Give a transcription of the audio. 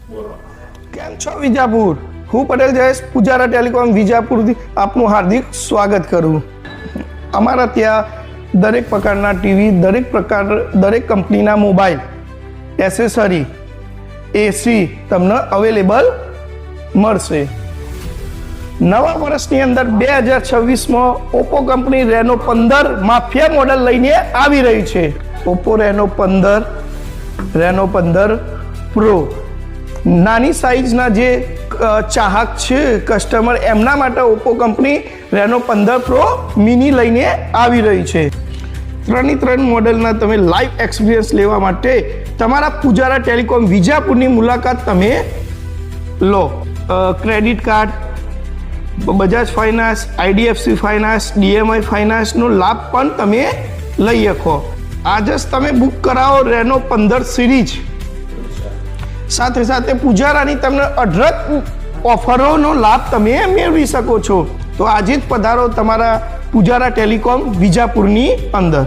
કેમ છો વિજાપુર? હું પટેલ જયેશ પૂજારા ટેલિકોમ વિજાપુરથી આપનું હાર્દિક સ્વાગત કરું. અમારા ત્યાં દરેક પ્રકારના ટીવી, દરેક કંપનીના મોબાઈલ, એસેસરી, એસી તમને અવેલેબલ મળશે. નવા વર્ષની અંદર 2026માં ઓપ્પો કંપની રેનો 15 માફિયા મોડલ લઈને આવી રહી છે. ઓપ્પો રેનો 15 પ્રો નાની સાઇઝના જે ચાહક છે કસ્ટમર, એમના માટે ઓપ્પો કંપની રેનો 15 પ્રો મિની લઈને આવી રહી છે. 3 મોડેલના તમે લાઈવ એક્સપિરિયન્સ લેવા માટે તમારા પૂજારા ટેલિકોમ વિજાપુરની મુલાકાત તમે લો. Credit card, Bajaj finance, IDFC finance, DMI ફાઇનાન્સનો લાભ પણ તમે લઈ શકો. આજે જ તમે બુક કરાવો રેનો 15 સિરીઝ. સાથે પૂજારાની તમને અઢળક ઓફરોનો લાભ તમે મેળવી શકો છો. તો આજે જ પધારો તમારા પૂજારા ટેલિકોમ વિજાપુરની અંદર.